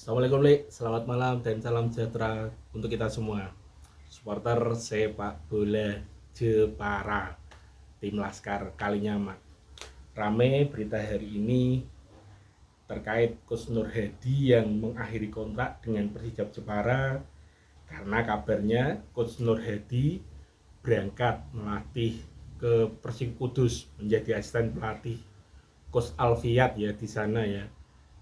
Assalamualaikum Lik, selamat malam dan salam sejahtera untuk kita semua. Supporter sepak bola Jepara, tim Laskar Kalinyamat. Rame berita hari ini terkait Coach Nur Hadi yang mengakhiri kontrak dengan Persijap Jepara karena kabarnya Coach Nur Hadi berangkat melatih ke Persik Kudus menjadi asisten pelatih Coach Alfiat ya di sana ya.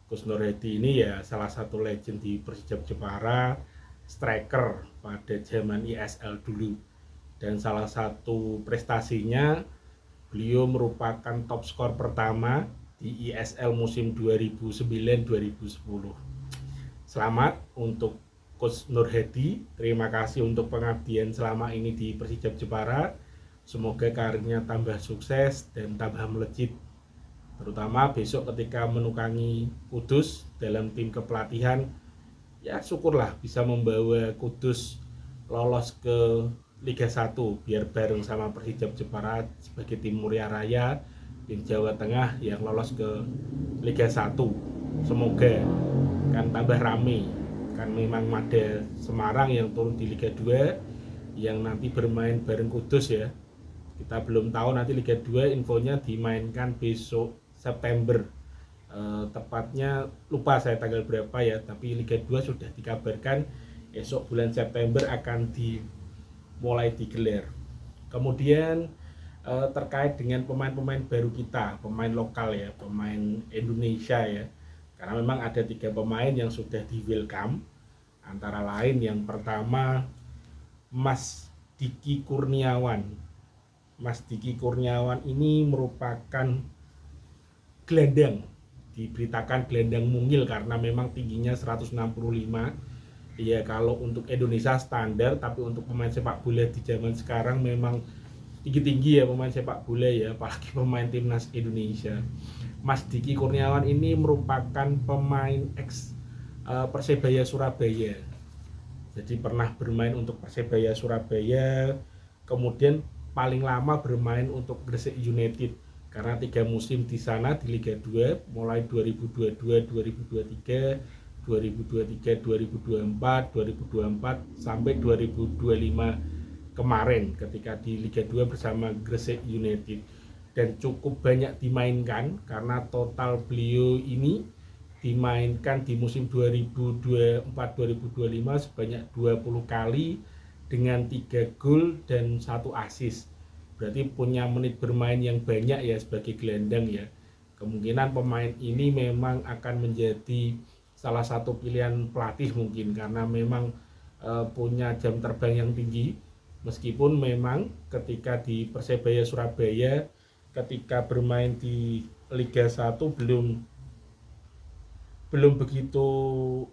Coach Nur Hadi ini ya salah satu legend di Persijap Jepara, striker pada zaman ISL dulu. Dan salah satu prestasinya, beliau merupakan top skor pertama di ISL musim 2009-2010. Selamat untuk Coach Nur Hadi, terima kasih untuk pengabdian selama ini di Persijap Jepara. Semoga karirnya tambah sukses dan tambah melejit, terutama besok ketika menukangi Kudus dalam tim kepelatihan. Ya syukurlah bisa membawa Kudus lolos ke Liga 1 biar bareng sama Persijap Jepara sebagai tim Muria Raya, tim Jawa Tengah yang lolos ke Liga 1. Semoga kan tambah rame, kan memang ada Semarang yang turun di Liga 2 yang nanti bermain bareng Kudus ya. Kita belum tahu nanti Liga 2 infonya dimainkan besok September, tepatnya lupa saya tanggal berapa ya, tapi Liga 2 sudah dikabarkan esok bulan September akan dimulai digelar. Kemudian terkait dengan pemain-pemain baru kita, pemain lokal ya, pemain Indonesia ya, karena memang ada 3 pemain yang sudah di welcome, antara lain yang pertama Mas Diki Kurniawan. Mas Diki Kurniawan ini merupakan gelandang, diberitakan gelandang mungil karena memang tingginya 165. Ya kalau untuk Indonesia standar, tapi untuk pemain sepak bola di zaman sekarang memang tinggi-tinggi ya pemain sepak bola ya, apalagi pemain timnas Indonesia. Mas Diki Kurniawan ini merupakan pemain ex Persebaya Surabaya. Jadi pernah bermain untuk Persebaya Surabaya, kemudian paling lama bermain untuk Gresik United karena 3 musim di sana di Liga 2 mulai 2022, 2023, 2023, 2024, 2024 sampai 2025 kemarin ketika di Liga 2 bersama Gresik United, dan cukup banyak dimainkan karena total beliau ini dimainkan di musim 2024-2025 sebanyak 20 kali dengan 3 gol dan 1 assist. Berarti punya menit bermain yang banyak ya sebagai gelandang ya. Kemungkinan pemain ini memang akan menjadi salah satu pilihan pelatih mungkin karena memang punya jam terbang yang tinggi. Meskipun memang ketika di Persebaya Surabaya ketika bermain di Liga 1 belum begitu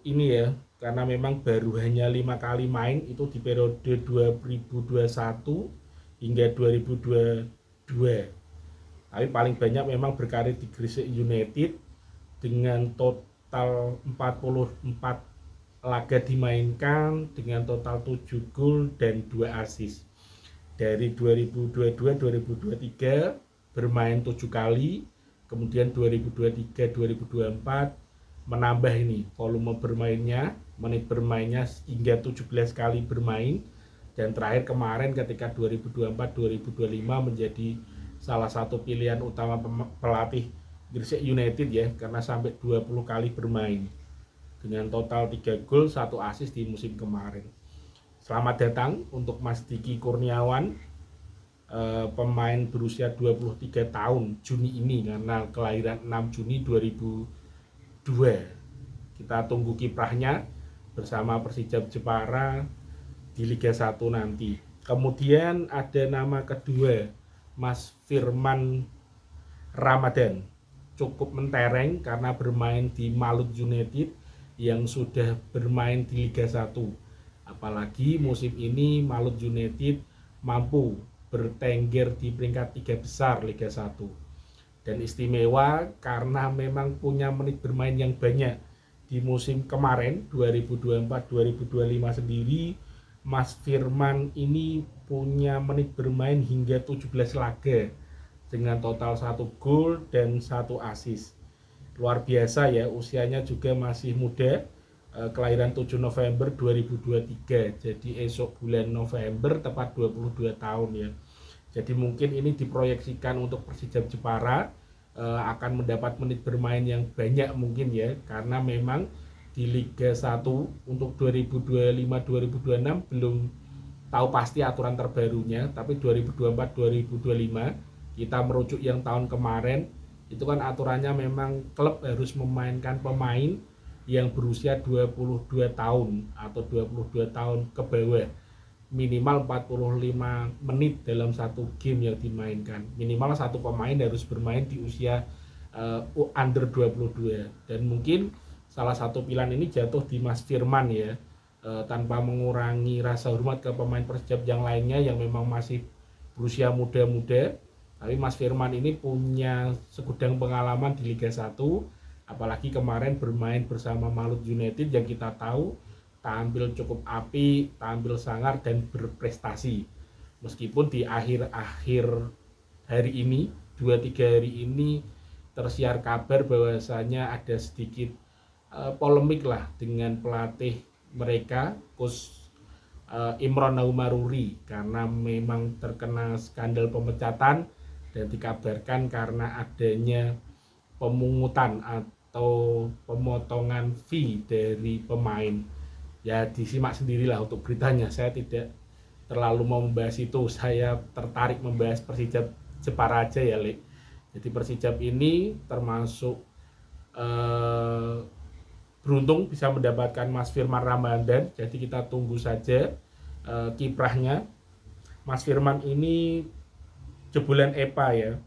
ini ya, karena memang baru hanya 5 kali main itu di periode 2021 hingga 2022. Tapi paling banyak memang berkarir di Gresik United dengan total 44 laga dimainkan dengan total 7 gol dan 2 assist. Dari 2022-2023 bermain 7 kali, kemudian 2023-2024 menambah ini volume bermainnya, menit bermainnya hingga 17 kali bermain, dan terakhir kemarin ketika 2024-2025 menjadi salah satu pilihan utama pelatih Gresik United ya karena sampai 20 kali bermain dengan total 3 gol 1 assist di musim kemarin. Selamat datang untuk Mas Diki Kurniawan, pemain berusia 23 tahun Juni ini karena kelahiran 6 Juni 2002. Kita tunggu kiprahnya bersama Persijap Jepara di Liga 1 nanti. Kemudian ada nama kedua, Mas Firman Ramadan. Cukup mentereng karena bermain di Malut United yang sudah bermain di Liga 1. Apalagi musim ini Malut United mampu bertengger di peringkat 3 besar Liga 1. Dan istimewa karena memang punya menit bermain yang banyak. Di musim kemarin 2024-2025 sendiri Mas Firman ini punya menit bermain hingga 17 laga dengan total 1 gol dan 1 assist. Luar biasa ya, usianya juga masih muda, kelahiran 7 November 2023. Jadi esok bulan November tepat 22 tahun ya. Jadi mungkin ini diproyeksikan untuk Persijap Jepara akan mendapat menit bermain yang banyak mungkin ya, karena memang di Liga 1 untuk 2025-2026 belum tahu pasti aturan terbarunya, tapi 2024-2025 kita merujuk yang tahun kemarin itu kan aturannya memang klub harus memainkan pemain yang berusia 22 tahun atau 22 tahun ke bawah, minimal 45 menit dalam satu game yang dimainkan. Minimal satu pemain harus bermain di usia under 22. Dan mungkin salah satu pilihan ini jatuh di Mas Firman ya, tanpa mengurangi rasa hormat ke pemain Persijap yang lainnya yang memang masih berusia muda-muda. Tapi Mas Firman ini punya segudang pengalaman di Liga 1, apalagi kemarin bermain bersama Malut United yang kita tahu tampil cukup api, tampil sangar dan berprestasi. Meskipun di akhir-akhir hari ini, 2-3 hari ini tersiar kabar bahwasanya ada sedikit polemik lah dengan pelatih mereka, Coach Imron Naumaruri, karena memang terkena skandal pemecatan dan dikabarkan karena adanya pemungutan atau pemotongan fee dari pemain. Ya disimak sendirilah untuk beritanya, saya tidak terlalu mau membahas itu, saya tertarik membahas Persijap Jepara aja ya Le. Jadi Persijap ini termasuk beruntung bisa mendapatkan Mas Firman Ramadan, jadi kita tunggu saja kiprahnya. Mas Firman ini jebolan EPA ya,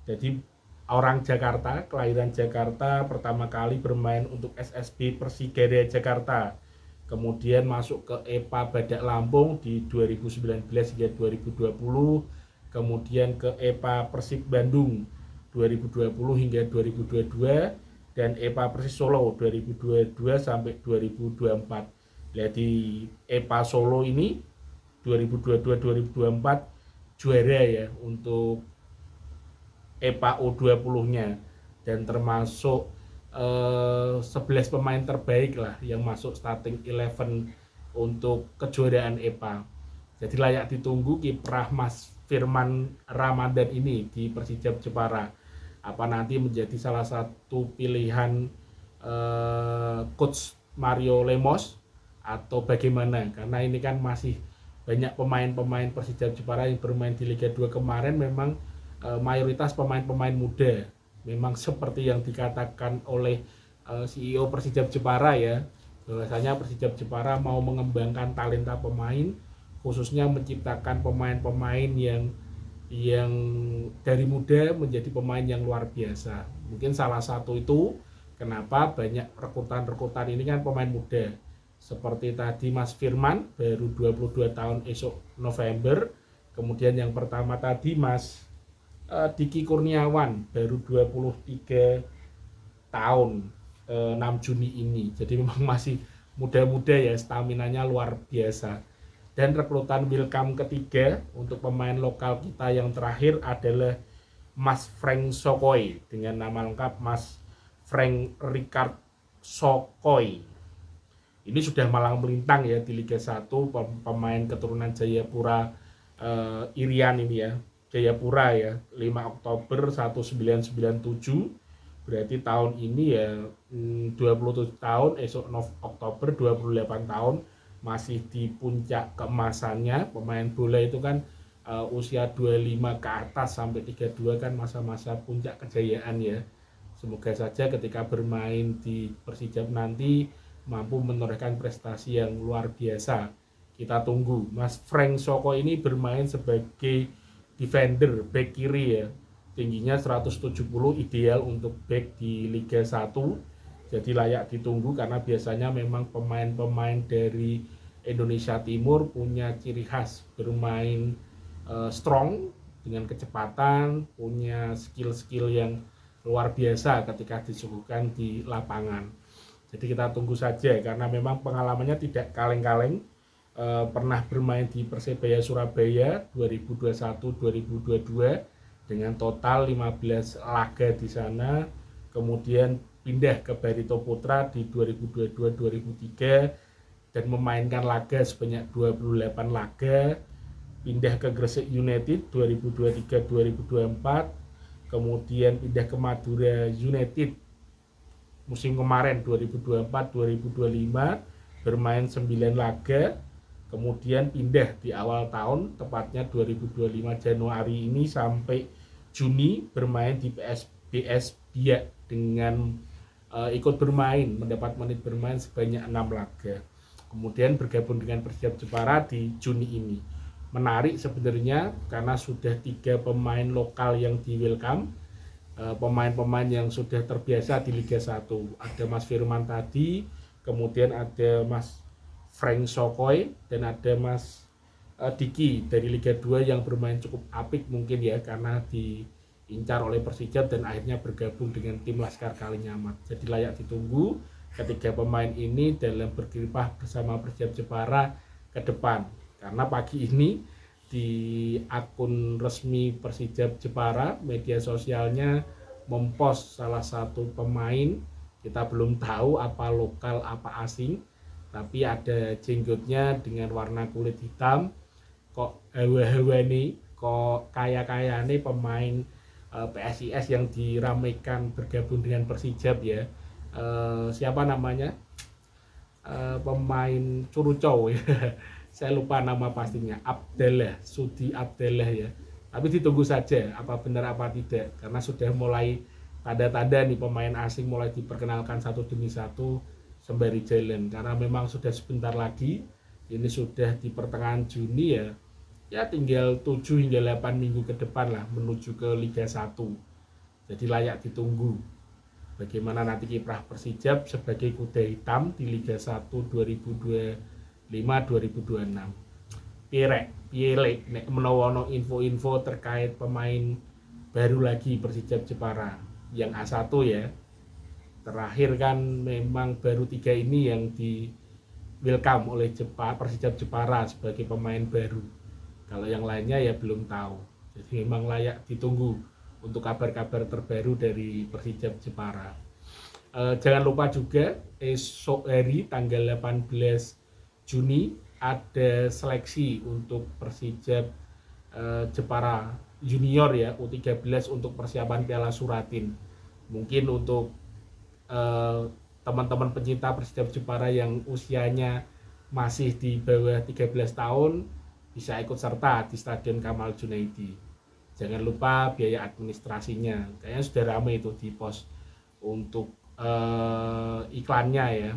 jadi orang Jakarta, kelahiran Jakarta, pertama kali bermain untuk SSB Persikada Jakarta, kemudian masuk ke EPA Badak Lampung di 2019 hingga 2020, kemudian ke EPA Persib Bandung 2020 hingga 2022, dan EPA Persis Solo 2022 sampai 2024. Jadi EPA Solo ini 2022-2024 juara ya untuk EPA U20-nya, dan termasuk 11 pemain terbaik lah yang masuk starting 11 untuk kejuaraan EPA. Jadi layak ditunggu kiprah Mas Firman Ramadan ini di Persijap Jepara. Apa nanti menjadi salah satu pilihan Coach Mario Lemos atau bagaimana? Karena ini kan masih banyak pemain-pemain Persijap Jepara yang bermain di Liga 2 kemarin memang mayoritas pemain-pemain muda. Memang seperti yang dikatakan oleh CEO Persijap Jepara ya, bahwasanya Persijap Jepara mau mengembangkan talenta pemain, khususnya menciptakan pemain-pemain yang dari muda menjadi pemain yang luar biasa. Mungkin salah satu itu kenapa banyak rekrutan ini kan pemain muda. Seperti tadi Mas Firman baru 22 tahun esok November. Kemudian yang pertama tadi Mas Diki Kurniawan baru 23 tahun 6 Juni ini. Jadi memang masih muda-muda ya, staminanya luar biasa. Dan rekrutan Wilcam ketiga untuk pemain lokal kita yang terakhir adalah Mas Frank Sokoi, dengan nama lengkap Mas Frank Ricard Sokoi. Ini sudah malang melintang ya di Liga 1, pemain keturunan Jayapura Irian ini ya. Jayapura ya, 5 Oktober 1997, berarti tahun ini ya 27 tahun, esok Oktober 28 tahun, masih di puncak keemasannya. Pemain bola itu kan usia 25 ke atas sampai 32 kan masa-masa puncak kejayaan ya. Semoga saja ketika bermain di Persijap nanti mampu menorehkan prestasi yang luar biasa. Kita tunggu. Mas Frank Soko ini bermain sebagai defender, back kiri ya, tingginya 170, ideal untuk back di Liga 1. Jadi layak ditunggu karena biasanya memang pemain-pemain dari Indonesia Timur punya ciri khas bermain strong dengan kecepatan, punya skill-skill yang luar biasa ketika disuguhkan di lapangan. Jadi kita tunggu saja karena memang pengalamannya tidak kaleng-kaleng. Pernah bermain di Persebaya Surabaya 2021-2022 dengan total 15 laga di sana, kemudian pindah ke Barito Putra di 2022-2023 dan memainkan laga sebanyak 28 laga, pindah ke Gresik United 2023-2024, kemudian pindah ke Madura United musim kemarin 2024-2025 bermain 9 laga, kemudian pindah di awal tahun tepatnya 2025 Januari ini sampai Juni bermain di PSBS Biak dengan ikut bermain, mendapat menit bermain sebanyak 6 laga. Kemudian bergabung dengan Persijap Jepara di Juni ini. Menarik sebenarnya karena sudah 3 pemain lokal yang di welcome, pemain-pemain yang sudah terbiasa di Liga 1. Ada Mas Firman tadi, kemudian ada Mas Frank Sokoy, dan ada Mas Diki dari Liga 2 yang bermain cukup apik mungkin ya, karena diincar oleh Persijap dan akhirnya bergabung dengan tim Laskar Kalinyamat. Jadi layak ditunggu ketiga pemain ini dalam berkiprah bersama Persijap Jepara ke depan. Karena pagi ini di akun resmi Persijap Jepara, media sosialnya mempost salah satu pemain, kita belum tahu apa lokal apa asing, tapi ada jenggotnya dengan warna kulit hitam, kok hawa-hawa nih, kok kaya-kaya nih pemain PSIS yang diramaikan bergabung dengan Persijap ya. Siapa namanya? Pemain Curucow ya. Saya lupa nama pastinya, Abdallah, Sudi Abdallah ya. Tapi ditunggu saja apa benar apa tidak, karena sudah mulai tanda-tanda nih pemain asing mulai diperkenalkan satu demi satu sembari jalan, karena memang sudah sebentar lagi, ini sudah di pertengahan Juni ya, ya tinggal 7 hingga 8 minggu ke depan lah menuju ke Liga 1. Jadi layak ditunggu bagaimana nanti kiprah Persijap sebagai kuda hitam di Liga 1 2025-2026. Piye nek menawa info-info terkait pemain baru lagi Persijap Jepara yang A1 ya. Terakhir kan memang baru 3 ini yang di welcome oleh Persijap Jepara sebagai pemain baru. Kalau yang lainnya ya belum tahu. Jadi memang layak ditunggu untuk kabar-kabar terbaru dari Persijap Jepara. Jangan lupa juga esok hari tanggal 18 Juni ada seleksi untuk Persijap Jepara Junior ya, U13 untuk persiapan Piala Suratin. Mungkin untuk teman-teman pencinta Persijap Jepara yang usianya masih di bawah 13 tahun bisa ikut serta di Stadion Kamal Junaidi. Jangan lupa biaya administrasinya, kayaknya sudah ramai itu di pos untuk iklannya ya.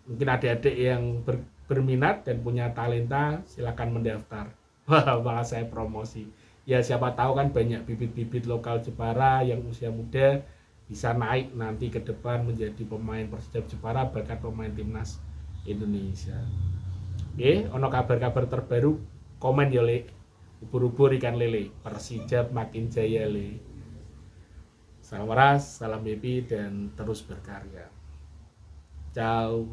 Mungkin adik-adik yang berminat dan punya talenta silakan mendaftar. Wah, malah saya promosi. Ya siapa tahu kan banyak bibit-bibit lokal Jepara yang usia muda bisa naik nanti ke depan menjadi pemain Persijap Jepara, bakat pemain timnas Indonesia. Oke, ono kabar-kabar terbaru komen ya le. Ubur-ubur ikan lele, Persijap makin jaya le. Salam waras, salam happy dan terus berkarya. Ciao.